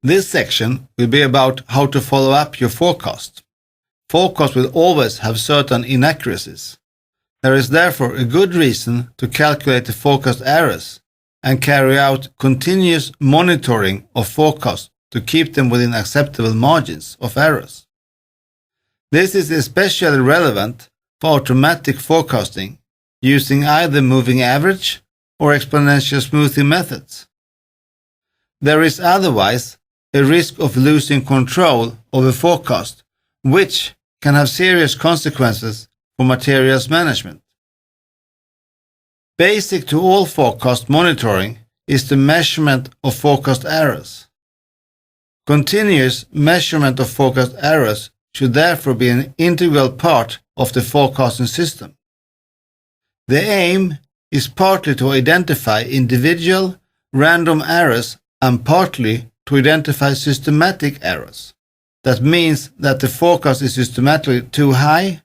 This section will be about how to follow up your forecast. Forecast will always have certain inaccuracies. There is therefore a good reason to calculate the forecast errors and carry out continuous monitoring of forecasts to keep them within acceptable margins of errors. This is especially relevant for automatic forecasting using either moving average or exponential smoothing methods. There is otherwise a risk of losing control of a forecast, which can have serious consequences for materials management. Basic to all forecast monitoring is the measurement of forecast errors. Continuous measurement of forecast errors should therefore be an integral part of the forecasting system. The aim is partly to identify individual, random errors and partly to identify systematic errors. That means that the forecast is systematically too high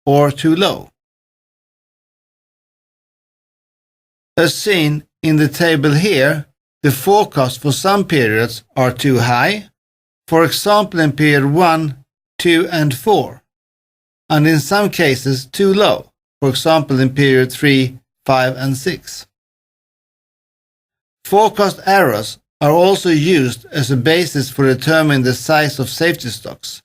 or too low. As seen in the table here, the forecasts for some periods are too high, for example in period 1, 2 and 4, and in some cases too low, for example in period 3, 5 and 6. Forecast errors are also used as a basis for determining the size of safety stocks.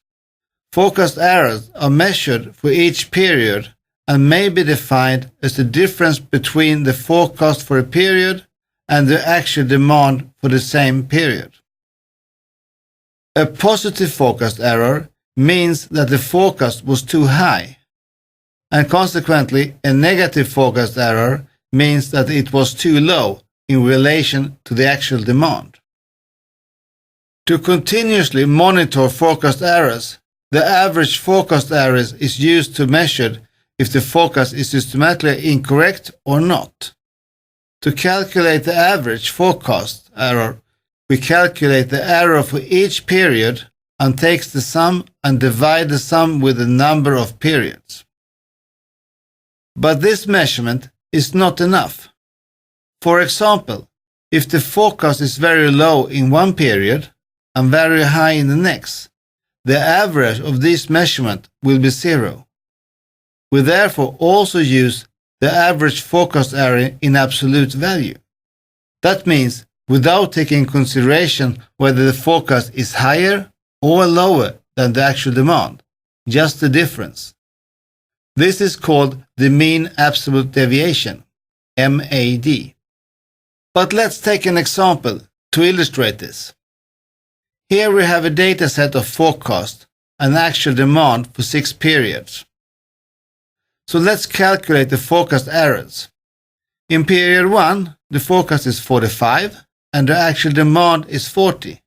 Forecast errors are measured for each period and may be defined as the difference between the forecast for a period and the actual demand for the same period. A positive forecast error means that the forecast was too high, and consequently a negative forecast error means that it was too low in relation to the actual demand. To continuously monitor forecast errors, the average forecast errors is used to measure if the forecast is systematically incorrect or not. To calculate the average forecast error, we calculate the error for each period and take the sum and divide the sum with the number of periods. But this measurement is not enough. For example, if the forecast is very low in one period and very high in the next, the average of this measurement will be 0. We therefore also use the average forecast error in absolute value. That means without taking into consideration whether the forecast is higher or lower than the actual demand, just the difference. This is called the mean absolute deviation, MAD. But let's take an example to illustrate this. Here we have a data set of forecast and actual demand for 6 periods. So let's calculate the forecast errors. In period 1, the forecast is 45 and the actual demand is 40.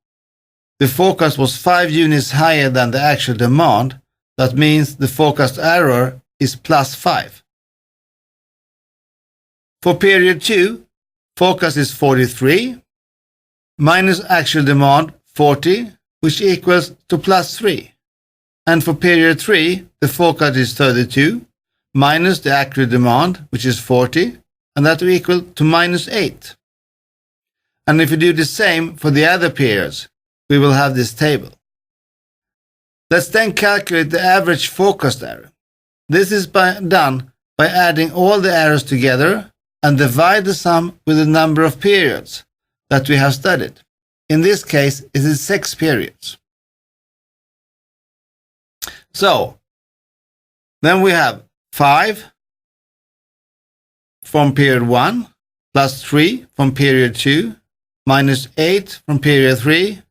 The forecast was 5 units higher than the actual demand. That means the forecast error is plus 5. For period 2, forecast is 43 minus actual demand 40, which equals to plus 3. And for period 3, the forecast is 32 minus the actual demand, which is 40, and that will equal to minus 8. And if we do the same for the other periods, we will have this table. Let's then calculate the average forecast error. This is done by adding all the errors together and divide the sum with the number of periods that we have studied. In this case, it is 6 periods. So, then we have 5 from period 1, plus 3 from period 2, minus 8 from period 3,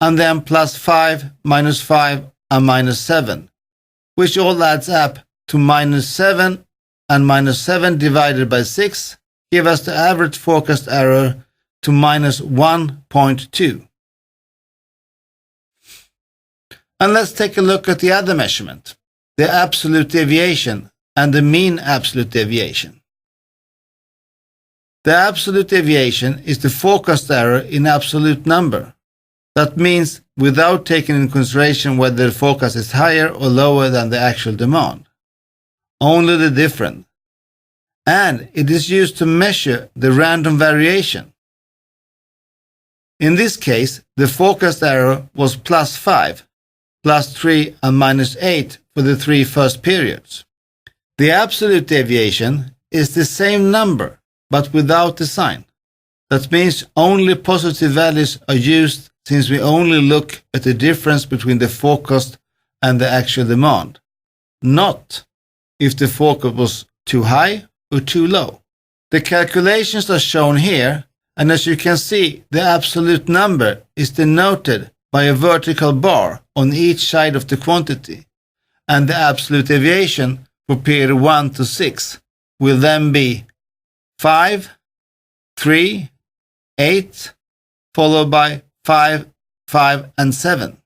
and then plus 5, minus 5, and minus 7, which all adds up to minus 7, and minus 7 divided by 6 give us the average forecast error to minus 1.2. And let's take a look at the other measurement, the absolute deviation and the mean absolute deviation. The absolute deviation is the forecast error in absolute number. That means without taking into consideration whether the forecast is higher or lower than the actual demand. Only the difference. And it is used to measure the random variation. In this case, the forecast error was +5, +3 and -8 for the 3 first periods. The absolute deviation is the same number, but without the sign. That means only positive values are used, since we only look at the difference between the forecast and the actual demand, not if the forecast was too high or too low. The calculations are shown here, and as you can see, the absolute number is denoted by a vertical bar on each side of the quantity, and the absolute deviation for period 1 to 6 will then be 5, 3, 8, followed by 5, 5, and 7.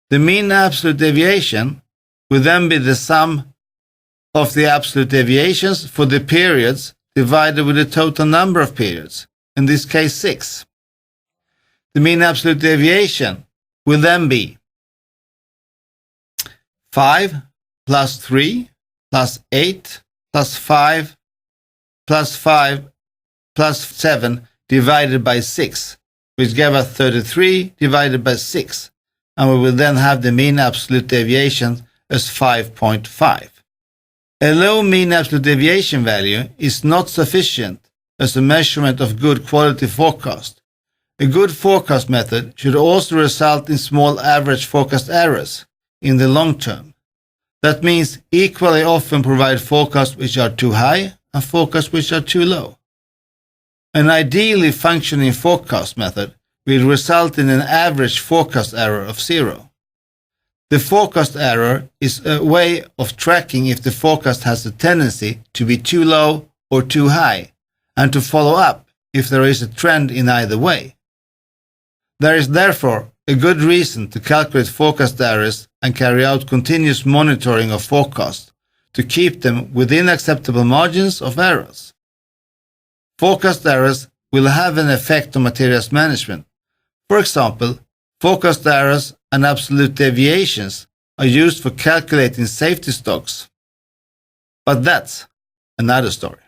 The mean absolute deviation will then be the sum of the absolute deviations for the periods divided with the total number of periods, in this case 6. The mean absolute deviation will then be 5 plus 3 plus 8 plus 5 plus 5 plus 7 divided by 6, which gave us 33 divided by 6, and we will then have the mean absolute deviation as 5.5. A low mean absolute deviation value is not sufficient as a measurement of good quality forecast. A good forecast method should also result in small average forecast errors in the long term. That means equally often provide forecasts which are too high and forecasts which are too low. An ideally functioning forecast method will result in an average forecast error of 0. The forecast error is a way of tracking if the forecast has a tendency to be too low or too high, and to follow up if there is a trend in either way. There is therefore a good reason to calculate forecast errors and carry out continuous monitoring of forecasts to keep them within acceptable margins of errors. Forecast errors will have an effect on materials management. For example, forecast errors and absolute deviations are used for calculating safety stocks. But that's another story.